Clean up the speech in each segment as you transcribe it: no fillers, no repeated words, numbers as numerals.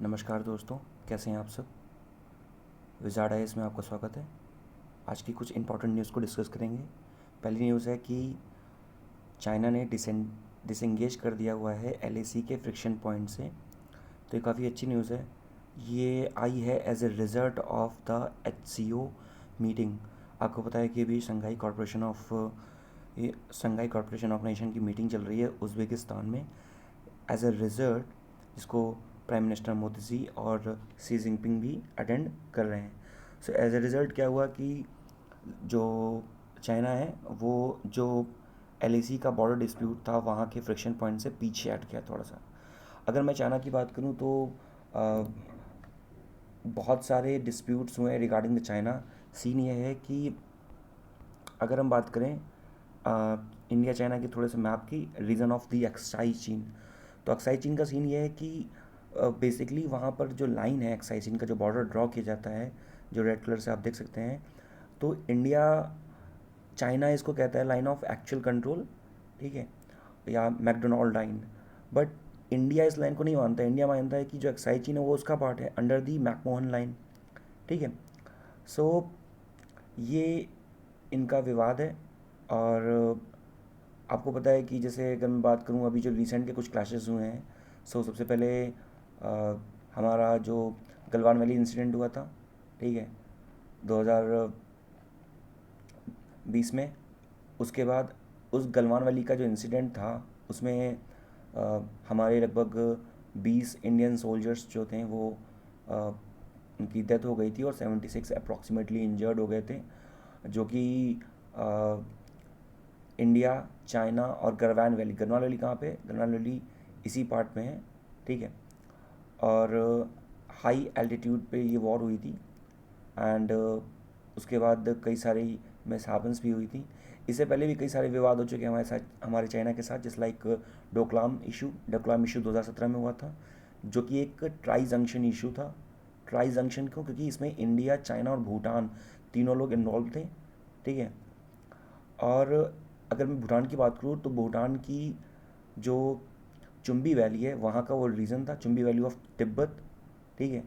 नमस्कार दोस्तों, कैसे हैं आप सब। विज़ार्ड आईएएस में आपका स्वागत है। आज की कुछ इंपॉर्टेंट न्यूज़ को डिस्कस करेंगे। पहली न्यूज़ है कि चाइना ने डिसएंगेज कर दिया हुआ है एलएसी के फ्रिक्शन पॉइंट से। तो ये काफ़ी अच्छी न्यूज़ है। ये आई है as a result of the SCO meeting. आपको पता है कि अभी शंघाई कॉरपोरेशन ऑर्गेनाइजेशन की मीटिंग चल रही है उज़्बेकिस्तान में। एज ए रिज़ल्ट जिसको प्राइम मिनिस्टर मोदी जी और सी जिनपिंग भी अटेंड कर रहे हैं। सो एज ए रिज़ल्ट क्या हुआ कि जो चाइना है वो जो एलएसी का बॉर्डर डिस्प्यूट था वहाँ के फ्रिक्शन पॉइंट से पीछे हट गया थोड़ा सा। अगर मैं चाइना की बात करूँ तो बहुत सारे डिस्प्यूट्स हुए रिगार्डिंग द चाइना। सीन ये है कि अगर हम बात करें इंडिया चाइना के थोड़े से मैप की, रीजन ऑफ द एक्साई चीन। तो एक्साई चीन का सीन ये है कि बेसिकली वहाँ पर जो लाइन है एक्साई चीन का, जो बॉर्डर ड्रॉ किया जाता है, जो रेड कलर से आप देख सकते हैं, तो इंडिया चाइना इसको कहता है लाइन ऑफ एक्चुअल कंट्रोल, ठीक है, या मैकडोनाल्ड लाइन। बट इंडिया इस लाइन को नहीं मानता। इंडिया मानता है कि जो एक्साई चीन है वो उसका पार्ट है अंडर दी मैकमोहन लाइन, ठीक है। सो ये इनका विवाद है। और आपको पता है कि जैसे अगर मैं बात करूं अभी जो रिसेंट के कुछ क्लैशेस हुए हैं, सबसे पहले हमारा जो गलवान वैली इंसिडेंट हुआ था, ठीक है, 2020 में। उसके बाद उस गलवान वैली का जो इंसिडेंट था उसमें हमारे लगभग 20 इंडियन सोल्जर्स जो थे वो उनकी डेथ हो गई थी और 76 अप्रॉक्सीमेटली इंजर्ड हो गए थे, जो कि इंडिया, चाइना और गलवान वैली कहाँ पे, गलवान वैली इसी पार्ट में है, ठीक है। और हाई एल्टीट्यूड पे ये वॉर हुई थी। एंड उसके बाद कई सारी मिसहैपन्स भी हुई थी। इससे पहले भी कई सारे विवाद हो चुके हैं हमारे चाइना के साथ, जैसे लाइक डोकलाम इशू 2017 में हुआ था, जो कि एक ट्राई जंक्शन इशू था। ट्राई जंक्शन क्यों? क्योंकि इसमें इंडिया, चाइना और भूटान तीनों लोग इन्वॉल्व थे, ठीक है। और अगर मैं भूटान की बात करूँ तो भूटान की जो चुम्बी वैली है वहाँ का वो रीजन था, चुम्बी वैली ऑफ तिब्बत, ठीक है,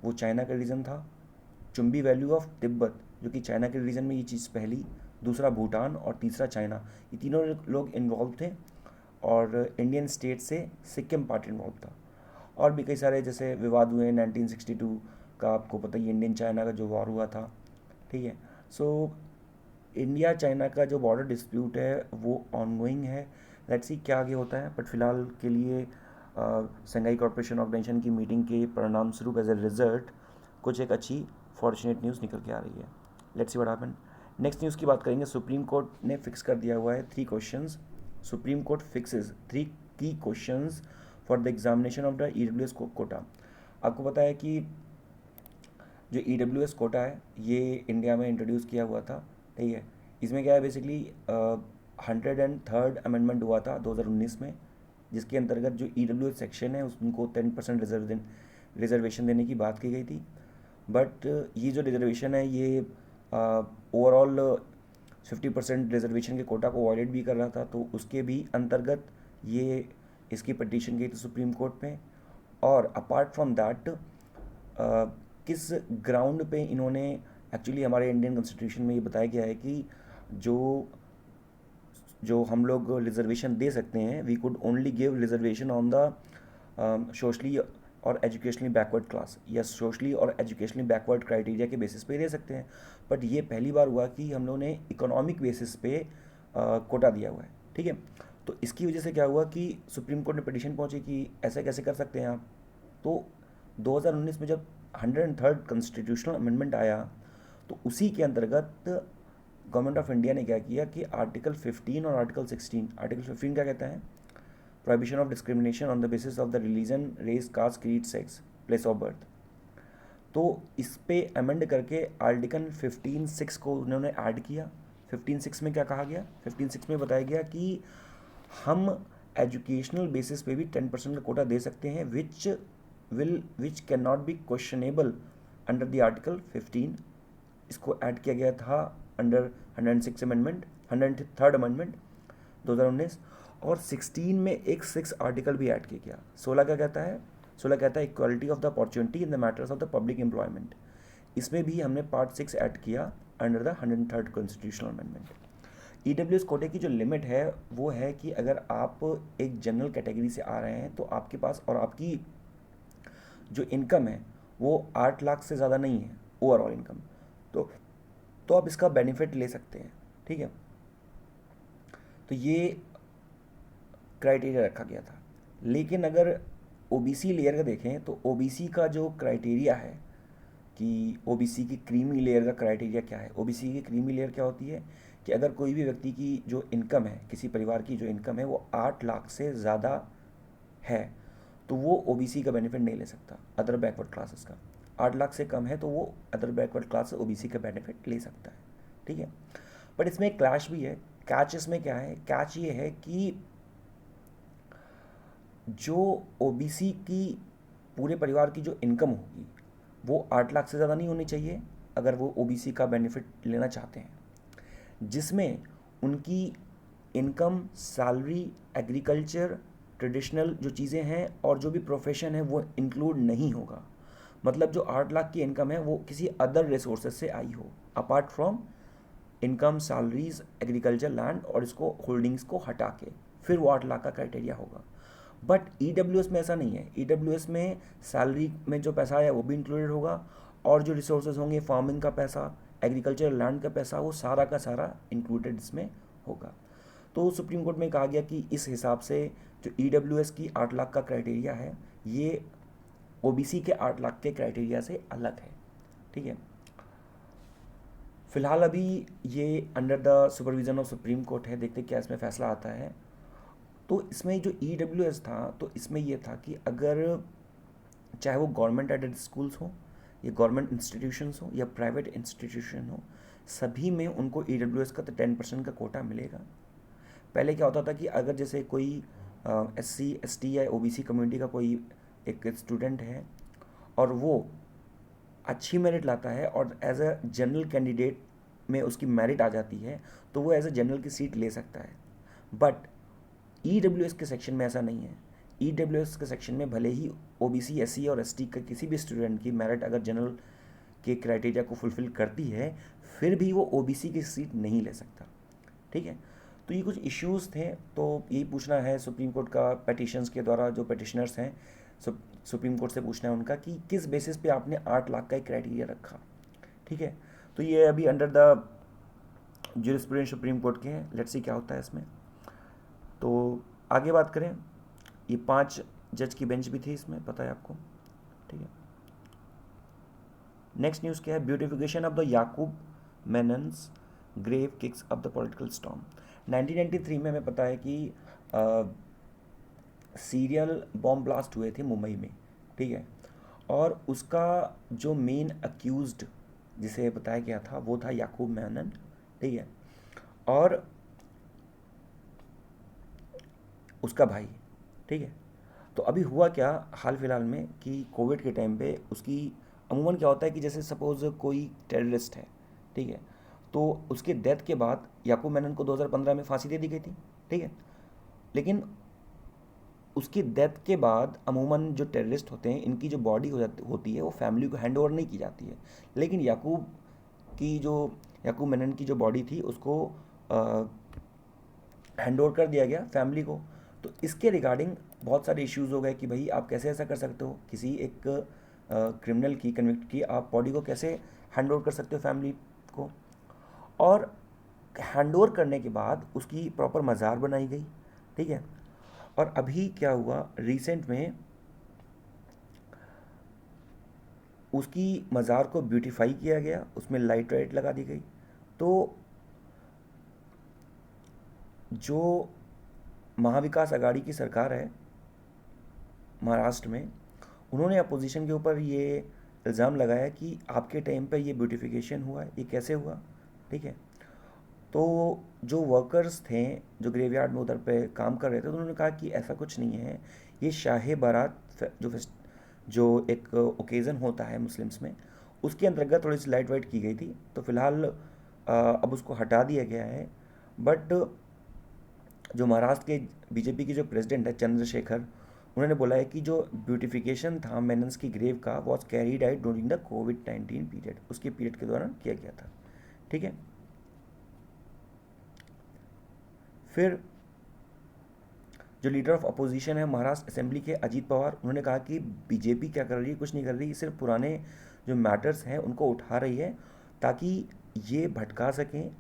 वो चाइना का रीजन था। चुम्बी वैली ऑफ तिब्बत जो कि चाइना के रीजन में, ये चीज़ पहली, दूसरा भूटान और तीसरा चाइना, ये तीनों लोग इन्वॉल्व थे। और इंडियन स्टेट से सिक्किम पार्ट इन्वॉल्व था। और भी कई सारे जैसे विवाद हुए 1962 का, आपको पता ही, इंडियन चाइना का जो वॉर हुआ था, ठीक है। सो इंडिया चाइना का जो बॉर्डर डिस्प्यूट है वो ऑनगोइंग है। लेट्स सी क्या आगे होता है। बट फिलहाल के लिए शंघाई कॉरपोरेशन ऑर्गेनाइजेशन की मीटिंग के परिणाम स्वरूप एज ए रिजल्ट कुछ एक अच्छी फॉर्चुनेट न्यूज़ निकल के आ रही है। Let's see what happen. Next news की बात करेंगे। सुप्रीम कोर्ट ने फिक्स कर दिया हुआ है 3 क्वेश्चंस। सुप्रीम कोर्ट फिक्सेस 3 की questions for the examination of the EWS quota. आपको पता है कि जो ईडब्ल्यूएस कोटा है ये इंडिया में इंट्रोड्यूस किया हुआ था, ठीक है। इसमें क्या है, बेसिकली 103rd अमेंडमेंट हुआ था 2019 में, जिसके अंतर्गत जो ईडब्ल्यूएस सेक्शन है उनको 10% रिजर्वेशन देने की बात की गई थी। बट ये जो रिजर्वेशन है ये ओवरऑल 50% रिजर्वेशन के कोटा को वॉयलेट भी कर रहा था, तो उसके भी अंतर्गत ये इसकी पटिशन गई थी सुप्रीम कोर्ट में। और अपार्ट फ्रॉम दैट किस ग्राउंड पे इन्होंने, एक्चुअली हमारे इंडियन कॉन्स्टिट्यूशन में ये बताया गया है कि जो जो हम लोग रिजर्वेशन दे सकते हैं, we could only give reservation on the socially और एजुकेशनली बैकवर्ड क्लास, या सोशली और एजुकेशनली बैकवर्ड क्राइटेरिया के बेसिस पे दे सकते हैं। बट ये पहली बार हुआ कि हम लोगों ने इकोनॉमिक बेसिस पे कोटा दिया हुआ है, ठीक है। तो इसकी वजह से क्या हुआ कि सुप्रीम कोर्ट ने पिटीशन पहुंची कि ऐसे कैसे कर सकते हैं आप। तो 2019 में जब 103rd कॉन्स्टिट्यूशनल अमेंडमेंट आया, तो उसी के अंतर्गत गवर्नमेंट ऑफ इंडिया ने क्या किया कि आर्टिकल 15 और आर्टिकल 16, आर्टिकल 15 क्या कहता है, prohibition of discrimination on the basis of the religion, race, caste, creed, sex, place of birth. तो इस पे अमेंड करके आर्टिकल 15(6) को उन्होंने ऐड किया। 15(6) में क्या कहा गया, 15(6) में बताया गया कि हम एजुकेशनल बेसिस पे भी 10% का कोटा दे सकते हैं, which can not be questionable under the article 15। इसको ऐड किया गया था अंडर 106 अमेंडमेंट, 103rd अमेंडमेंट 2019। और 16 में एक 6 आर्टिकल भी ऐड किया गया। 16 क्या कहता है, 16 कहता है equality of the opportunity in the matters of the public employment. इसमें भी हमने पार्ट 6 ऐड किया under the 103rd constitutional amendment. EWS कोटे की जो लिमिट है वो है कि अगर आप एक जनरल कैटेगरी से आ रहे हैं तो आपके पास और आपकी जो इनकम है वो 8 लाख से ज़्यादा नहीं है ओवरऑल इनकम, तो आप इसका बेनिफिट ले सकते हैं, ठीक है। तो ये क्राइटेरिया रखा गया था। लेकिन अगर ओबीसी लेयर का देखें तो ओबीसी का जो क्राइटेरिया है कि ओबीसी की क्रीमी लेयर का क्राइटेरिया क्या है। ओबीसी की क्रीमी लेयर क्या होती है कि अगर कोई भी व्यक्ति की जो इनकम है, किसी परिवार की जो इनकम है वो 8 लाख से ज़्यादा है तो वो ओबीसी का बेनिफिट नहीं ले सकता, अदर बैकवर्ड क्लासेस का। 8 लाख से कम है तो वो अदर बैकवर्ड क्लास ओबीसी का बेनिफिट ले सकता है, ठीक है। बट इसमें एक क्लैश भी है। कैच इसमें क्या है? कैच ये है कि जो ओबीसी की पूरे परिवार की जो इनकम होगी वो 8 लाख से ज़्यादा नहीं होनी चाहिए अगर वो ओबीसी का बेनिफिट लेना चाहते हैं, जिसमें उनकी इनकम, सैलरी, एग्रीकल्चर, ट्रेडिशनल जो चीज़ें हैं और जो भी प्रोफेशन है वो इंक्लूड नहीं होगा। मतलब जो 8 लाख की इनकम है वो किसी अदर रिसोर्सेज से आई हो apart from income, salaries, agriculture, land और इसको होल्डिंग्स को हटा के, फिर वो 8 लाख का क्राइटेरिया होगा। बट ईडब्ल्यूएस में ऐसा नहीं है। ईडब्ल्यूएस में सैलरी में जो पैसा है वो भी इंक्लूडेड होगा और जो रिसोर्सेज होंगे, फार्मिंग का पैसा, एग्रीकल्चर लैंड का पैसा, वो सारा का सारा इंक्लूडेड इसमें होगा। तो सुप्रीम कोर्ट में कहा गया कि इस हिसाब से जो ईडब्ल्यूएस की 8 लाख का क्राइटेरिया है ये ओबीसी के 8 लाख के क्राइटेरिया से अलग है, ठीक है। फिलहाल अभी ये under the supervision of supreme court है, देखते क्या इसमें फैसला आता है। तो इसमें जो ईडब्ल्यूएस था तो इसमें ये था कि अगर चाहे वो गवर्नमेंट एडेड स्कूल्स हो या गवर्नमेंट इंस्टीट्यूशंस हो या प्राइवेट इंस्टीट्यूशन हो, सभी में उनको ईडब्ल्यूएस का तो 10% का कोटा मिलेगा। पहले क्या होता था कि अगर जैसे कोई एससी, एसटी या ओबीसी कम्युनिटी का कोई एक स्टूडेंट है और वो अच्छी मेरिट लाता है और एज अ जनरल कैंडिडेट में उसकी मेरिट आ जाती है तो वो एज अ जनरल की सीट ले सकता है। बट ईडब्ल्यूएस के सेक्शन में ऐसा नहीं है। ईडब्ल्यूएस के सेक्शन में भले ही ओबीसी, एससी और एसटी का किसी भी स्टूडेंट की मेरिट अगर जनरल के क्राइटेरिया को फुलफिल करती है फिर भी वो ओबीसी की सीट नहीं ले सकता, ठीक है। तो ये कुछ इश्यूज़ थे, तो यही पूछना है सुप्रीम कोर्ट का पेटिशंस के द्वारा, जो पेटिशनर्स हैं सुप्रीम कोर्ट से पूछना है उनका कि किस बेसिस पे आपने 8 लाख का एक क्राइटेरिया रखा, ठीक है। तो ये अभी under the jurisprudence supreme court के हैं, लेट्स सी क्या होता है इसमें। तो आगे बात करें, ये 5 जज की बेंच भी थी इसमें, पता है आपको, ठीक है। नेक्स्ट न्यूज़ क्या है? Beautification of the Yakub Menon's grave kicks up the political storm. 1993 में हमें पता है कि सीरियल बॉम्ब ब्लास्ट हुए थे मुंबई में, ठीक है। और उसका जो मेन अक्यूज्ड जिसे बताया गया था वो था याकूब मेनन, ठीक है, और उसका भाई, ठीक है। तो अभी हुआ क्या हाल फिलहाल में कि कोविड के टाइम पे उसकी अमूमन क्या होता है कि जैसे सपोज़ कोई टेररिस्ट है, ठीक है, तो उसके डेथ के बाद याकूब मेनन को 2015 में फांसी दे दी गई थी, ठीक है। लेकिन उसकी डेथ के बाद अमूमन जो टेररिस्ट होते हैं इनकी जो बॉडी होती है वो फैमिली को हैंड ओवर नहीं की जाती है। लेकिन याकूब मेनन की जो बॉडी थी उसको हैंड ओवर कर दिया गया फैमिली को। तो इसके रिगार्डिंग बहुत सारे इश्यूज़ हो गए कि भाई आप कैसे ऐसा कर सकते हो, किसी एक क्रिमिनल की, कन्विक्ट की आप बॉडी को कैसे हैंड ओवर कर सकते हो फैमिली को। और हैंड ओवर करने के बाद उसकी प्रॉपर मज़ार बनाई गई, ठीक है। और अभी क्या हुआ रिसेंट में, उसकी मज़ार को ब्यूटीफाई किया गया, उसमें लाइट वाइट लगा दी गई। तो जो महाविकास आघाड़ी की सरकार है महाराष्ट्र में, उन्होंने अपोजिशन के ऊपर ये इल्ज़ाम लगाया कि आपके टाइम पे ये ब्यूटिफिकेशन हुआ, ये कैसे हुआ, ठीक है। तो जो वर्कर्स थे जो ग्रेवयार्ड में उधर पे काम कर रहे थे तो उन्होंने कहा कि ऐसा कुछ नहीं है, ये शाही बारात जो एक ओकेज़न होता है मुस्लिम्स में उसके अंतर्गत थोड़ी सी लाइट वाइट की गई थी। तो फिलहाल अब उसको हटा दिया गया है। बट जो महाराष्ट्र के बीजेपी के जो प्रेसिडेंट है चंद्रशेखर, उन्होंने बोला है कि जो ब्यूटिफिकेशन था मेनन्स की ग्रेव का was carried out during the covid period, उसके पीरियड के दौरान किया गया था। ठीक है, फिर जो लीडर ऑफ अपोजिशन है महाराष्ट्र असेंबली के अजीत पवार, उन्होंने कहा कि बीजेपी क्या कर रही है, कुछ नहीं कर रही, सिर्फ पुराने जो मैटर्स हैं उनको उठा रही है ताकि ये भटका सकें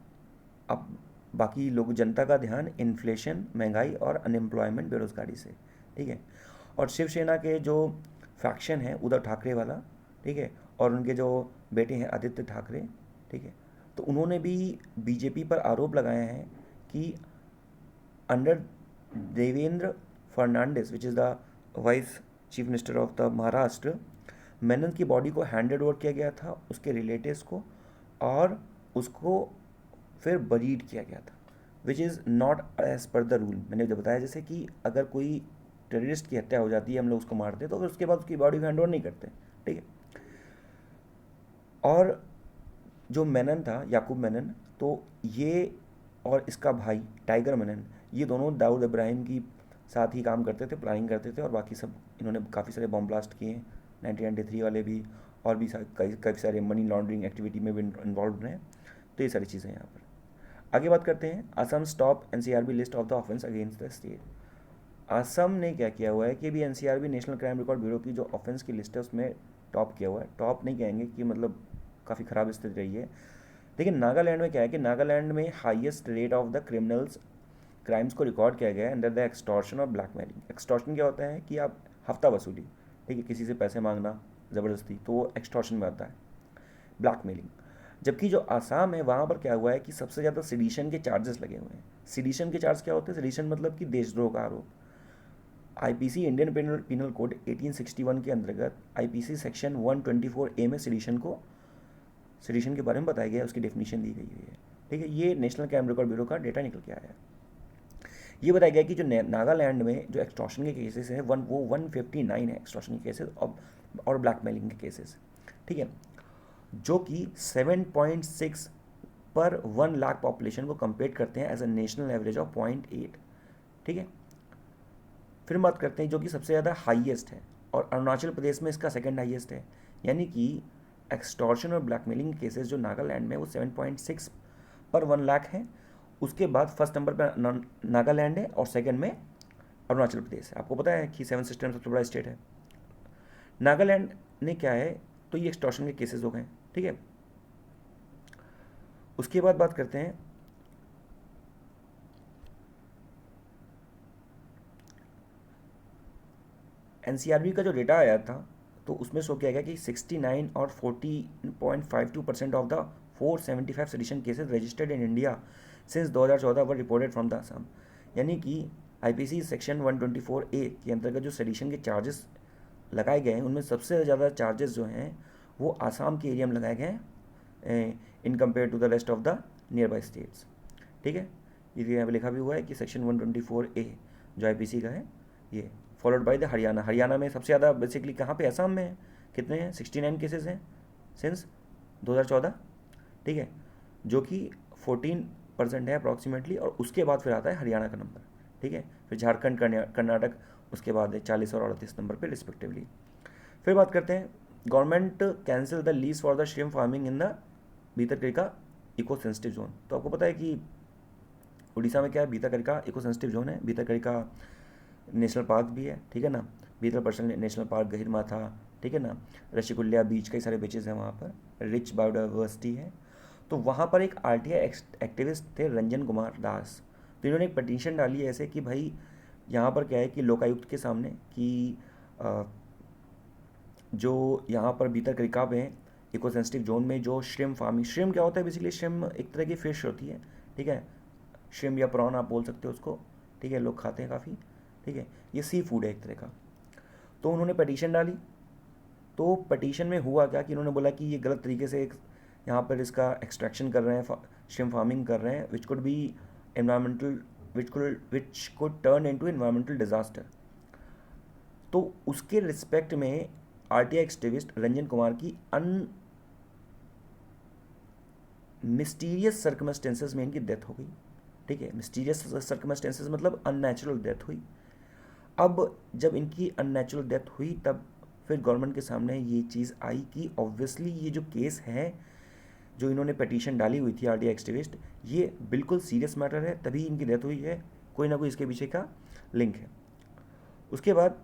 अब बाकी लोग, जनता का ध्यान इन्फ्लेशन, महंगाई और अनएम्प्लॉयमेंट, बेरोजगारी से। ठीक है, और शिवसेना के जो फैक्शन है उद्धव ठाकरे वाला, ठीक है, और उनके जो बेटे हैं आदित्य ठाकरे, ठीक है, तो उन्होंने भी बीजेपी पर आरोप लगाए हैं कि under Devendra Fernandes which is the vice chief minister of the Maharashtra, Menon की बॉडी को हैंडेड ओवर किया गया था उसके रिलेटिव्स को, और उसको फिर बरीड किया गया था, which is not as per the rule. मैंने जो बताया जैसे कि अगर कोई टेररिस्ट की हत्या हो जाती है, हम लोग उसको मारते हैं, तो फिर उसके बाद उसकी बॉडी को हैंड ओवर नहीं करते। ठीक है, और जो मेनन था याकूब मेनन, तो ये और इसका भाई टाइगर मेनन, ये दोनों दाऊद इब्राहिम की साथ ही काम करते थे, प्लानिंग करते थे, और बाकी सब इन्होंने काफ़ी सारे बॉम्ब ब्लास्ट किए 1993 वाले भी, और भी कई सारे मनी लॉन्ड्रिंग एक्टिविटी में भी इन्वॉल्व रहे हैं। तो ये सारी चीज़ें हैं यहाँ पर। आगे बात करते हैं Assam stop NCRB list of the offence against the state. Assam ने क्या किया हुआ है कि अभी NCRB national crime record bureau की जो ऑफेंस की लिस्ट है उसमें टॉप किया हुआ है। टॉप नहीं कहेंगे कि मतलब काफ़ी ख़राब स्थिति रही है। लेकिन नागालैंड में क्या है कि नागालैंड में highest rate of the criminals crimes को रिकॉर्ड किया गया है अंडर द एक्सटॉर्शन और ब्लैकमेलिंग। एक्सटॉर्शन क्या होता है कि आप हफ्ता वसूली, ठीक है, किसी से पैसे मांगना ज़बरदस्ती, तो वो एक्सटॉर्शन में आता है। ब्लैकमेलिंग, जबकि जो आसाम है वहाँ पर क्या हुआ है कि सबसे ज़्यादा सिडिशन के चार्जेस लगे हुए हैं। सिडिशन के चार्ज क्या होते हैं? सिडिशन मतलब कि देशद्रोह का आरोप। आईपीसी इंडियन पिनल कोड 1861 के अंतर्गत आईपीसी सेक्शन 124A में सिडिशन के बारे में बताया गया है, उसकी डेफिनेशन दी गई हुई है। ठीक है, ये नेशनल क्राइम रिकॉर्ड ब्यूरो का डेटा निकल के आया है। ये बताया गया कि जो नागालैंड में जो एक्सटॉर्शन के केसेस हैं वो 159 है एक्सटॉर्शन के केसेस और ब्लैकमेलिंग के केसेस। ठीक है, जो कि 7.6 पर 1 लाख पॉपुलेशन को कंपेयर करते हैं as a national average of 0.8। ठीक है, फिर बात करते हैं जो कि सबसे ज़्यादा हाईएस्ट है, और अरुणाचल प्रदेश में इसका सेकंड हाईएस्ट है। यानी कि एक्सटॉर्शन और ब्लैकमेलिंग केसेस जो नागालैंड में वो 7.6 पर 1 लाख है। उसके बाद फर्स्ट नंबर पर नागालैंड है और सेकंड में अरुणाचल प्रदेश है। आपको पता है कि 7 सिस्टम सबसे बड़ा स्टेट है। नागालैंड ने क्या है, तो ये एक्सटॉर्शन के केसेस हो गए। ठीक है, उसके बाद बात करते हैं एनसीआरबी का जो डेटा आया था, तो उसमें शो किया गया कि 69 और 40.52% of the 475 sedition cases registered in India since 2014 were reported from the Assam. यानी कि आईपीसी सेक्शन 124A के अंतर्गत जो सेडिशन के चार्जेस लगाए गए हैं उनमें सबसे ज़्यादा चार्जेस जो हैं वो आसाम के एरिया में लगाए गए हैं in compare to the rest of the nearby states. ठीक है, ये यहाँ पे लिखा भी हुआ है कि सेक्शन 124A जो आईपीसी का है ये, followed by the Haryana. Haryana में सबसे ज़्यादा बेसिकली कहाँ पे? असम में है। कितने हैं? 69 केसेस हैं सिंस 2014। ठीक है, जो कि 14% है अप्रॉक्सीमेटली, और उसके बाद फिर आता है हरियाणा का नंबर। ठीक है, फिर झारखंड, कर्नाटक, उसके बाद है 40 और 38 नंबर पे रिस्पेक्टिवली। फिर बात करते हैं government cancel the lease for the shrimp farming in the Bhitarkanika eco sensitive zone. तो आपको पता है कि उड़ीसा में क्या है, भीतरकनिका इको सेंसिटिव जोन है। भीतरकनिका नेशनल पार्क भी है, ठीक है ना, भीतरपर्सन नेशनल पार्क, गहिरमाथा, ठीक है ना, ऋषिकुल्या बीच, कई सारे बीचेस हैं वहाँ पर, रिच बायोडाइवर्सिटी है। तो वहाँ पर एक आरटीआई एक्टिविस्ट थे रंजन कुमार दास, तो इन्होंने एक पटिशन डाली है ऐसे कि भाई यहाँ पर क्या है कि लोकायुक्त के सामने कि जो यहाँ पर भीतरकनिका में इको सेंसिटिव जोन में जो श्रिम फार्मिंग, श्रिम क्या होता है बेसिकली? श्रिम एक तरह की फ़िश होती है, ठीक है, श्रिम या प्रॉन आप बोल सकते हो उसको, ठीक है, लोग खाते हैं काफ़ी, ठीक है, ये सी फूड है एक तरह का। तो उन्होंने पटिशन डाली, तो पटिशन में हुआ क्या कि उन्होंने बोला कि ये गलत तरीके से यहाँ पर इसका एक्सट्रैक्शन कर रहे हैं, श्रिम फार्मिंग कर रहे हैं, which could be environmental, which could turn into environmental disaster. तो उसके रिस्पेक्ट में आरटीआई एक्टिविस्ट रंजन कुमार की मिस्टीरियस सर्कमस्टेंसेस में इनकी डेथ हो गई। ठीक है, मिस्टीरियस सर्कमस्टेंसेस मतलब अननेचुरल डेथ हुई। अब जब इनकी अननेचुरल डेथ हुई तब फिर गवर्नमेंट के सामने ये चीज़ आई कि ऑब्वियसली ये जो केस है, जो इन्होंने पिटीशन डाली हुई थी आरटीआई एक्टिविस्ट, ये बिल्कुल सीरियस मैटर है, तभी इनकी डेथ हुई है, कोई ना कोई इसके पीछे का लिंक है। उसके बाद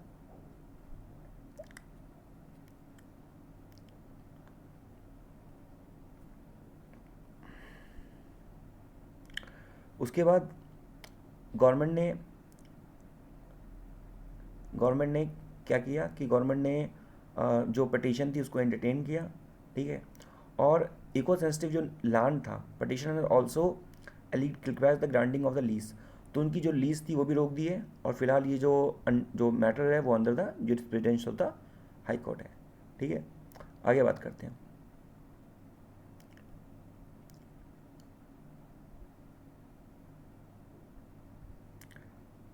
गवर्नमेंट ने क्या किया कि गवर्नमेंट ने जो पिटीशन थी उसको एंटरटेन किया, ठीक है। और इको सेंसिटिव जो लैंड था, petitioner also requires the granting of the lease, तो उनकी जो लीज थी वो भी रोक दी है। और फिलहाल ये जो मैटर है वो under the jurisprudence of the high court है, ठीक है। आगे बात करते हैं।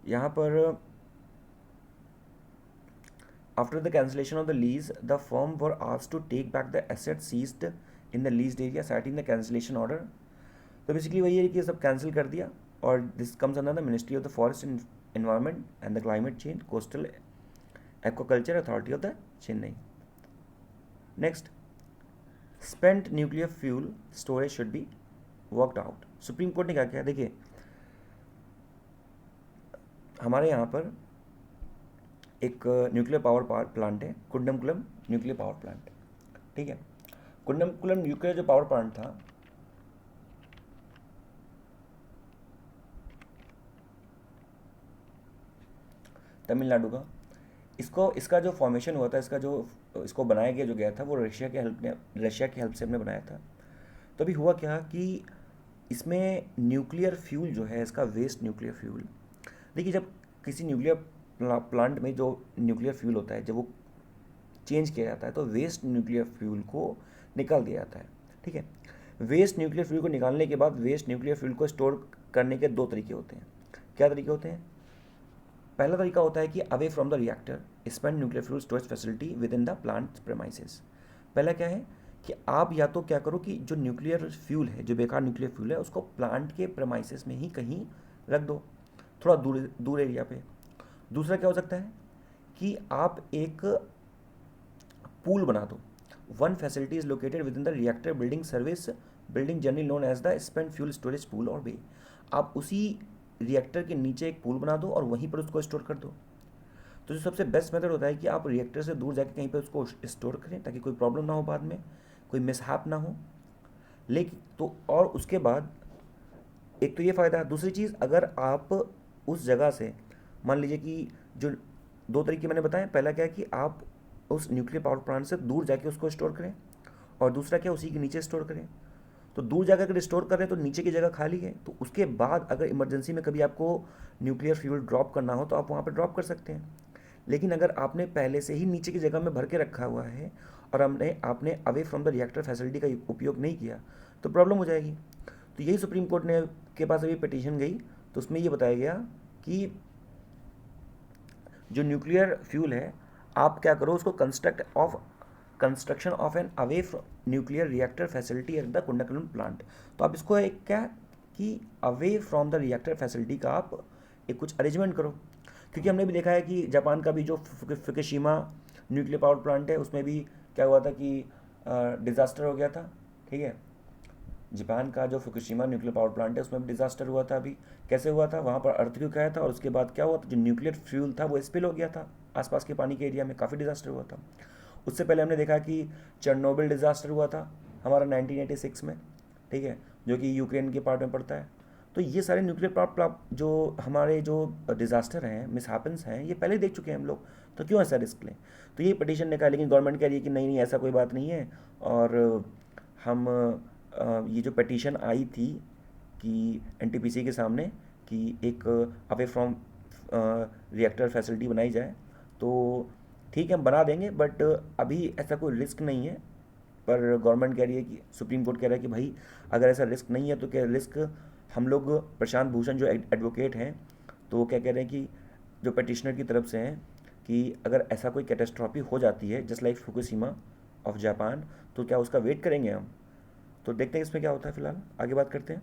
यहाँ पर after the cancellation of the lease, the firm were asked to take back the assets seized in the leased area, citing the cancellation order. तो बेसिकली वही है कि सब कैंसिल कर दिया, और this comes under the ministry of the forest environment and the climate change, coastal aquaculture authority of the Chennai. Next, spent nuclear fuel storage should be worked out. Supreme court ने क्या किया, देखिए हमारे यहाँ पर एक न्यूक्लियर पावर प्लांट है, कुंडमकुलम nuclear power plant, ठीक है। कुंडमकुलम न्यूक्लियर जो पावर प्लांट था, तमिलनाडु का, इसका जो फॉर्मेशन हुआ था, इसको बनाया गया जो गया था वो रशिया की हेल्प से हमने बनाया था। तो अभी हुआ क्या कि इसमें न्यूक्लियर फ्यूल जो है, इसका वेस्ट न्यूक्लियर फ्यूल, देखिए जब किसी न्यूक्लियर प्लांट में जो न्यूक्लियर फ्यूल होता है, जब वो चेंज किया जाता है तो वेस्ट न्यूक्लियर फ्यूल को निकाल दिया जाता है, ठीक है। वेस्ट न्यूक्लियर फ्यूल को निकालने के बाद वेस्ट न्यूक्लियर फ्यूल को स्टोर करने के दो तरीके होते हैं। क्या तरीके होते हैं? पहला तरीका होता है कि away from the reactor spend nuclear fuel storage facility with in the plant premises. पहला क्या है कि आप या तो क्या करो कि जो न्यूक्लियर फ्यूल है, जो बेकार न्यूक्लियर फ्यूल है, उसको प्लांट के प्रेमाइसेस में ही कहीं रख दो, थोड़ा दूर एरिया पे। दूसरा क्या हो सकता है कि आप एक पूल बना दो। One facility is located within the reactor building service building generally known as the spent fuel storage pool और बे। आप उसी रिएक्टर के नीचे एक पूल बना दो और वहीं पर उसको स्टोर कर दो। तो जो सबसे बेस्ट मेथड होता है कि आप रिएक्टर से दूर जाके कहीं पर उसको स्टोर करें ताकि कोई प्रॉब्लम ना हो, बाद में कोई मिसहैप ना हो। लेकिन तो और उसके बाद एक तो ये फ़ायदा है, दूसरी चीज़ अगर आप उस जगह से मान लीजिए कि जो दो तरीके मैंने बताए, पहला क्या है कि आप उस न्यूक्लियर पावर प्लांट से दूर जाके उसको स्टोर करें, और दूसरा क्या उसी के नीचे स्टोर करें। तो दूर जाकर अगर स्टोर कर रहे हैं तो नीचे की जगह खाली है, तो उसके बाद अगर इमरजेंसी में कभी आपको न्यूक्लियर फ्यूल ड्रॉप करना हो तो आप वहाँ पर ड्रॉप कर सकते हैं। लेकिन अगर आपने पहले से ही नीचे की जगह में भर के रखा हुआ है और आपने away from the reactor facility का उपयोग नहीं किया तो प्रॉब्लम हो जाएगी। तो यही सुप्रीम कोर्ट ने के पास अभी पिटीशन गई, तो उसमें ये बताया गया कि जो न्यूक्लियर फ्यूल है आप क्या करो, उसको construction of an away nuclear reactor facility at the Kudankulam plant. तो आप इसको एक क्या कि away from the reactor facility का आप एक कुछ अरेंजमेंट करो। क्योंकि हमने भी देखा है कि जापान का भी जो फुकुशिमा न्यूक्लियर पावर प्लांट है उसमें भी क्या हुआ था कि डिज़ास्टर हो गया था, ठीक है। जापान का जो फुकुशिमा न्यूक्लियर पावर प्लांट है उसमें भी डिज़ास्टर हुआ था। अभी कैसे हुआ था, वहाँ पर अर्थक्वेक आया था और उसके बाद क्या हुआ था, जो न्यूक्लियर फ्यूल था वो स्पिल हो गया था आसपास के पानी के एरिया में, काफ़ी डिज़ास्टर हुआ था। उससे पहले हमने देखा कि चेरनोबिल डिज़ास्टर हुआ था हमारा 1986 में, ठीक है, जो कि यूक्रेन के पार्ट में पड़ता है। तो ये सारे न्यूक्लियर पावर जो हमारे जो डिज़ास्टर हैं, मिसहैपन्स हैं, ये पहले देख चुके हैं हम लोग, तो क्यों ऐसा रिस्क लें। तो ये पिटीशन ने कहा, लेकिन गवर्नमेंट कह रही है कि नहीं नहीं ऐसा कोई बात नहीं है। और हम ये जो पिटीशन आई थी कि एनटीपीसी के सामने कि एक अवे फ्रॉम रिएक्टर फैसिलिटी बनाई जाए, तो ठीक है हम बना देंगे, बट अभी ऐसा कोई रिस्क नहीं है। पर गवर्नमेंट कह रही है कि सुप्रीम कोर्ट कह रहा है कि भाई अगर ऐसा रिस्क नहीं है तो क्या रिस्क हम लोग, प्रशांत भूषण जो एडवोकेट हैं तो वो क्या कह रहे हैं कि जो पिटिशनर की तरफ से हैं कि अगर ऐसा कोई कैटेस्ट्रॉफी हो जाती है just like Fukushima of Japan, तो क्या उसका वेट करेंगे हम। तो देखते हैं इसमें क्या होता है, फिलहाल आगे बात करते हैं।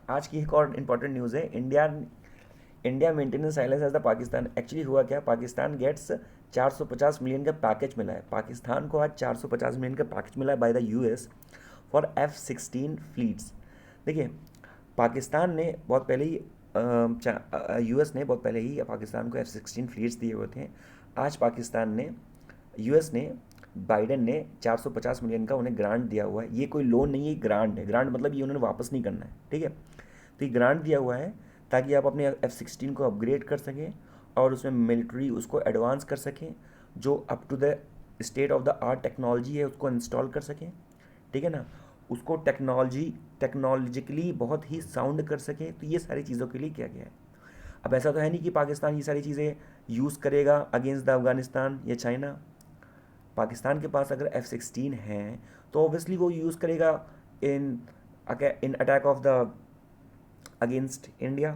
आज की एक और इम्पॉर्टेंट न्यूज़ है, India maintenance silence as the Pakistan. Actually हुआ क्या, पाकिस्तान गेट्स 450 मिलियन का पैकेज मिला है, पाकिस्तान को आज 450 मिलियन का पैकेज मिला है by the US for F-16 fleets. देखिए, पाकिस्तान ने बहुत पहले ही यूएस ने बहुत पहले ही पाकिस्तान को F-16 फ्लीट्स दिए हुए थे। आज पाकिस्तान ने, यूएस ने, बाइडेन ने 450 मिलियन का उन्हें ग्रांट दिया हुआ है। ये कोई लोन नहीं है, ग्रांट है। ग्रांट मतलब ये उन्होंने वापस नहीं करना है, ठीक है। तो ये ग्रांट दिया हुआ है ताकि आप अपने F-16 को अपग्रेड कर सकें और उसमें मिलिट्री उसको एडवांस कर सकें, जो up to the state of the art technology है उसको इंस्टॉल कर सकें, ठीक है ना, उसको टेक्नोलॉजिकली बहुत ही साउंड कर सकें। तो ये सारी चीज़ों के लिए किया गया है। अब ऐसा तो है नहीं कि पाकिस्तान ये सारी चीज़ें यूज़ करेगा अगेंस्ट द अफगानिस्तान या चाइना। पाकिस्तान के पास अगर F-16 हैं तो ऑब्वियसली वो यूज़ करेगा in in attack of the against India.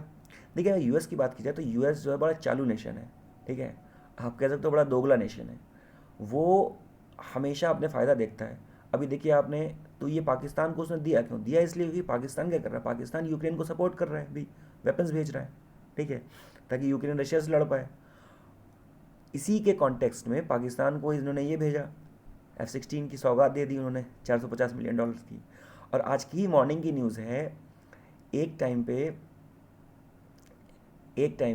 देखिए, अगर यूएस की बात की जाए तो यूएस जो है बड़ा चालू नेशन है, ठीक है, आप कह सकते हो बड़ा दोगला नेशन है। वो हमेशा अपने फ़ायदा देखता है। अभी देखिए आपने, तो ये पाकिस्तान को उसने दिया क्यों दिया, इसलिए क्योंकि पाकिस्तान क्या कर रहा है, पाकिस्तान यूक्रेन को सपोर्ट कर रहा है, अभी वेपन्स भेज रहा है, ठीक है, ताकि यूक्रेन रशिया से लड़ पाए। इसी के कॉन्टेक्स्ट में पाकिस्तान को इन्होंने ये भेजा, F-16 की सौगात दे दी उन्होंने $450 मिलियन की। और आज की मॉर्निंग की न्यूज़ है, एक टाइम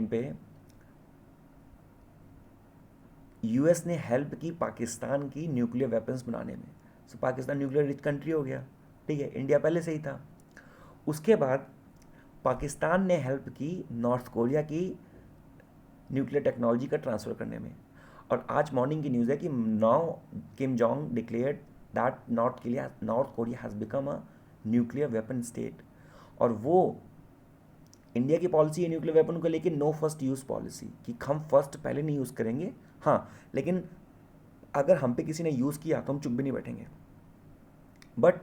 पे यूएस ने हेल्प की पाकिस्तान की न्यूक्लियर वेपन्स बनाने में। सो पाकिस्तान न्यूक्लियर रिच कंट्री हो गया, ठीक है, इंडिया पहले से ही था। उसके बाद पाकिस्तान ने हेल्प की नॉर्थ कोरिया की न्यूक्लियर टेक्नोलॉजी का ट्रांसफ़र करने में। और आज मॉर्निंग की न्यूज़ है कि now Kim Jong declared that north Korea has become a nuclear weapon state. और वो इंडिया की पॉलिसी है न्यूक्लियर वेपन को लेकर नो फर्स्ट यूज़ पॉलिसी, कि हम फर्स्ट पहले नहीं यूज़ करेंगे, हाँ, लेकिन अगर हम पे किसी ने यूज़ किया तो हम चुप भी नहीं बैठेंगे। बट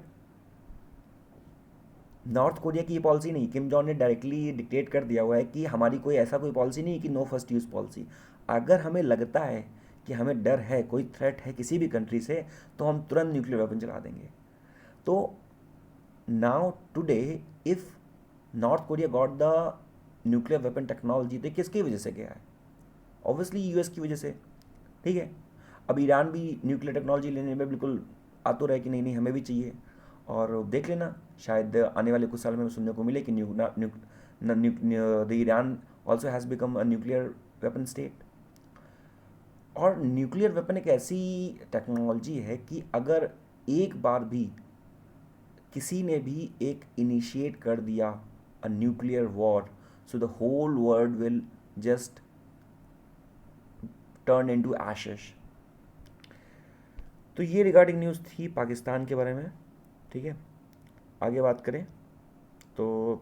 नॉर्थ कोरिया की ये पॉलिसी नहीं, किम जॉन ने डायरेक्टली डिक्टेट कर दिया हुआ है कि हमारी कोई पॉलिसी नहीं है कि नो फर्स्ट यूज़ पॉलिसी। अगर हमें लगता है कि हमें डर है, कोई थ्रेट है किसी भी कंट्री से, तो हम तुरंत न्यूक्लियर वेपन चला देंगे। तो now today if north Korea got the nuclear weapon technology, तो किसकी वजह से गया है, ऑब्वियसली यूएस की वजह से, ठीक है। अब ईरान भी न्यूक्लियर टेक्नोलॉजी लेने में बिल्कुल आतुर है कि नहीं नहीं हमें भी चाहिए। और देख लेना, शायद आने वाले कुछ साल में सुनने को मिले कि the Iran also has become a nuclear weapon state. और न्यूक्लियर वेपन एक ऐसी टेक्नोलॉजी है कि अगर एक बार भी किसी ने भी एक इनिशिएट कर दिया a nuclear war, so the whole world will just turn into ashes. तो ये रिगार्डिंग न्यूज़ थी पाकिस्तान के बारे में, ठीक है। आगे बात करें तो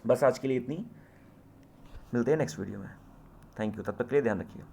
बस आज के लिए इतनी, मिलते हैं नेक्स्ट वीडियो में। थैंक यू, तब तक के लिए ध्यान रखिए।